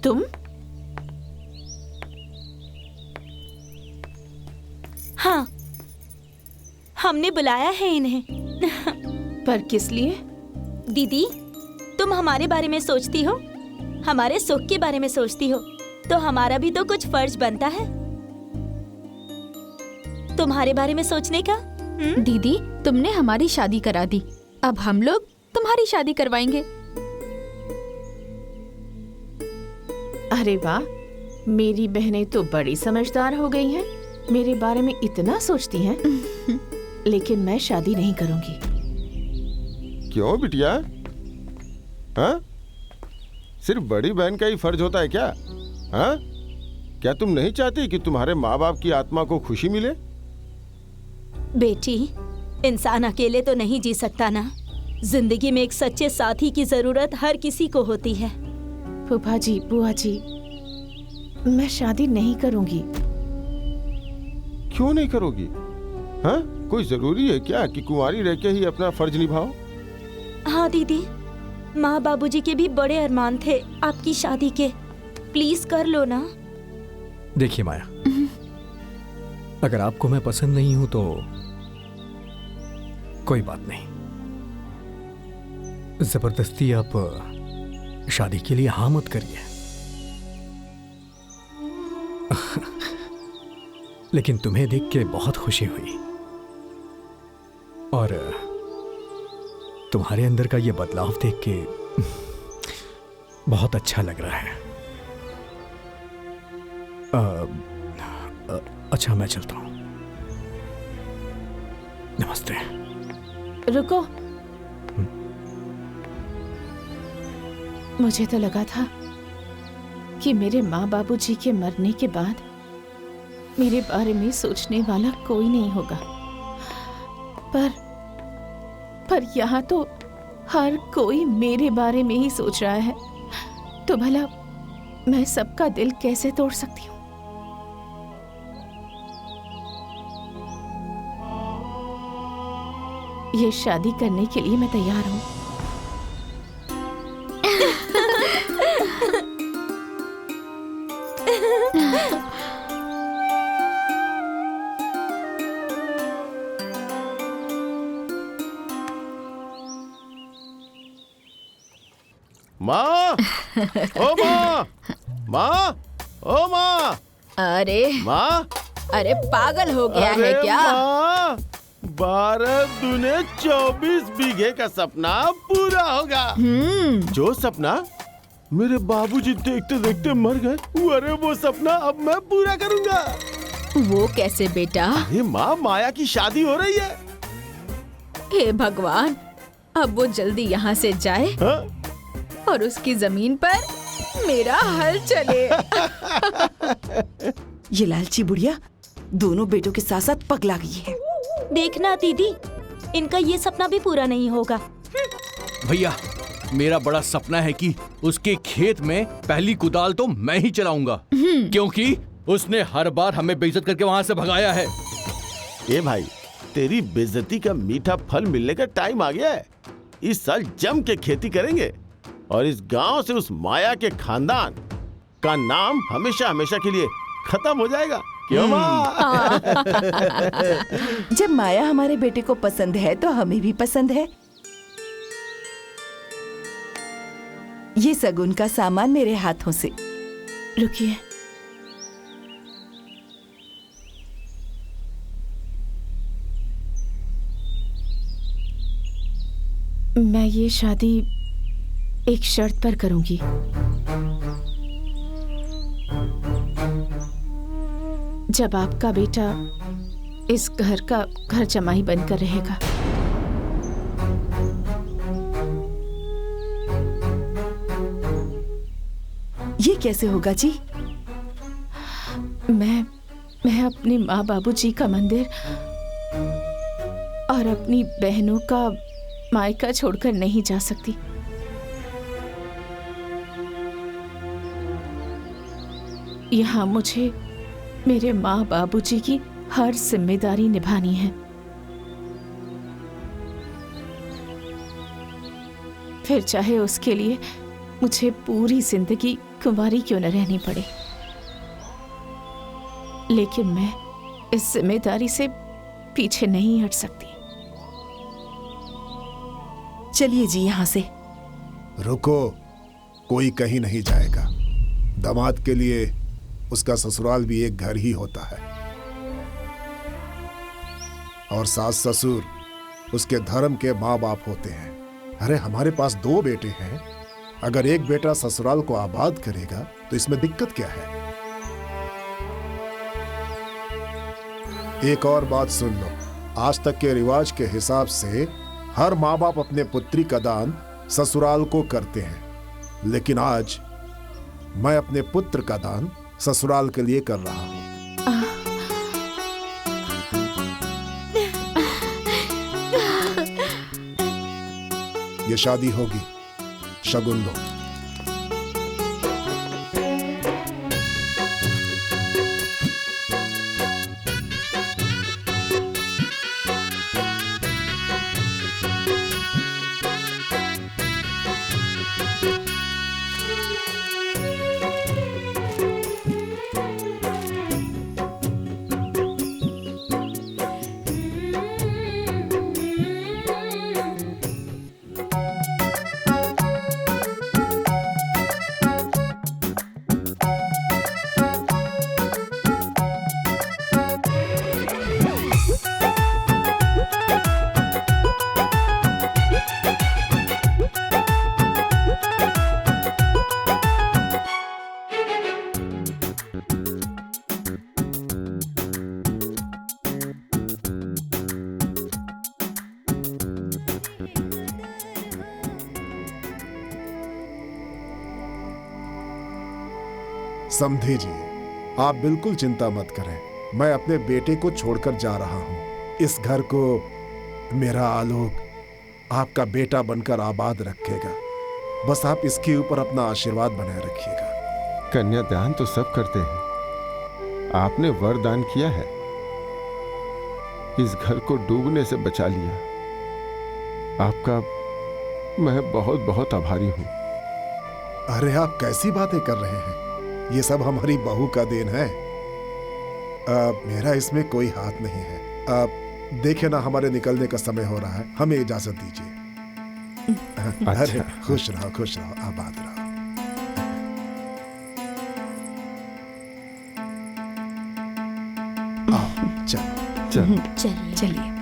तुम? हाँ, हमने बुलाया है इन्हें। पर किस लिए? दीदी, तुम हमारे बारे में सोचती हो, हमारे सुख के बारे में सोचती हो, तो हमारा भी तो कुछ फर्ज बनता है तुम्हारे बारे में सोचने का। दीदी, तुमने हमारी शादी करा दी, अब हम लोग तुम्हारी शादी करवाएंगे। अरे वाह, मेरी बहनें तो बड़ी समझदार हो गई हैं, मेरे बारे में इतना सोचती हैं। लेकिन मैं शादी नहीं करूंगी। क्यों बिटिया? हाँ? सिर्फ बड़ी बहन का ही फर्ज होता है क्या? हाँ? क्या तुम नहीं चाहती कि तुम्हारे माँ बाप की आत्मा को खुशी मिले? बेटी, इंसान अकेले तो नहीं जी सकता ना। जिंदगी में एक सच्चे साथी की जरूरत हर किसी को होती है। फूफा जी, बुआ जी, मैं शादी नहीं करूंगी। क्यों नहीं करोगी? हाँ? कोई जरूरी है क्या कि कुंवारी रह के ही अपना फर्ज निभाओ? हाँ दीदी, माँ बाबूजी के भी बड़े अरमान थे आपकी शादी के। प्लीज कर लो ना। देखिए माया, अगर आपको मैं पसंद नहीं हूं तो कोई बात नहीं। जबरदस्ती आप शादी के लिए हाँ मत करिए। लेकिन तुम्हें देख के बहुत खुशी हुई और तुम्हारे अंदर का ये बदलाव देख के बहुत अच्छा लग रहा है। अच्छा, मैं चलता हूं। नमस्ते। रुको, मुझे तो लगा था कि मेरे माँ बाबूजी के मरने के बाद मेरे बारे में सोचने वाला कोई नहीं होगा, पर यहाँ तो हर कोई मेरे बारे में ही सोच रहा है। तो भला मैं सबका दिल कैसे तोड़ सकती हूँ? ये शादी करने के लिए मैं तैयार हूँ। माँ! ओ माँ! माँ! ओ माँ! अरे माँ! अरे, पागल हो गया है क्या? माँ! 12 दूने 24 बीघे का सपना पूरा होगा। जो सपना मेरे बाबूजी देखते देखते मर गए, अरे वो सपना अब मैं पूरा करूंगा। वो कैसे बेटा? अरे माँ, माया की शादी हो रही है। हे भगवान, अब वो जल्दी यहाँ से जाए। हाँ? और उसकी जमीन पर मेरा हल चले। ये लालची बुढ़िया दोनों बेटों के साथ साथ पगला गई है। देखना दीदी, इनका ये सपना भी पूरा नहीं होगा। भैया, मेरा बड़ा सपना है कि उसके खेत में पहली कुदाल तो मैं ही चलाऊंगा, क्योंकि उसने हर बार हमें बेइज्जत करके वहाँ से भगाया है। ए भाई, तेरी बेइज्जती का मीठा फल मिलने का टाइम आ गया है। इस साल जम के खेती करेंगे और इस गांव से उस माया के खानदान का नाम हमेशा हमेशा के लिए खत्म हो जाएगा। क्यों माँ? जब माया हमारे बेटे को पसंद है तो हमें भी पसंद है। ये सगुन का सामान मेरे हाथों से। रुकिए, मैं ये शादी एक शर्त पर करूंगी। जब आपका बेटा इस घर का घर जमाई बनकर रहेगा। ये कैसे होगा जी? मैं अपने माँ बाबूजी का मंदिर और अपनी बहनों का मायका छोड़कर नहीं जा सकती। यहाँ मुझे मेरे माँ बाबूजी की हर जिम्मेदारी निभानी है। फिर चाहे उसके लिए मुझे पूरी जिंदगी कुंवारी क्यों न रहनी पड़े, लेकिन मैं इस जिम्मेदारी से पीछे नहीं हट सकती। चलिए जी यहाँ से। रुको, कोई कहीं नहीं जाएगा। दामाद के लिए उसका ससुराल भी एक घर ही होता है, और सास ससुर उसके धर्म के माँ बाप होते हैं। अरे हमारे पास 2 बेटे हैं, अगर एक बेटा ससुराल को आबाद करेगा तो इसमें दिक्कत क्या है? एक और बात सुन लो, आज तक के रिवाज के हिसाब से हर माँ बाप अपने पुत्री का दान ससुराल को करते हैं, लेकिन आज मैं अपने पुत्र का दान ससुराल के लिए कर रहा हूं। ये शादी होगी, शगुन दो। समझे जी, आप बिल्कुल चिंता मत करें, मैं अपने बेटे को छोड़कर जा रहा हूं। इस घर को मेरा आलोक आपका बेटा बनकर आबाद रखेगा। बस आप इसके ऊपर अपना आशीर्वाद बनाए रखिएगा। कन्यादान तो सब करते हैं, आपने वरदान किया है, इस घर को डूबने से बचा लिया। आपका मैं बहुत बहुत आभारी हूं। अरे आप कैसी बातें कर रहे हैं, ये सब हमारी बहू का देन है। मेरा इसमें कोई हाथ नहीं है। देखिए ना, हमारे निकलने का समय हो रहा है, हमें इजाजत दीजिए। अच्छा। अरे खुश रहो, आबाद रहो। आओ, चलो। चल चलिए चलिए।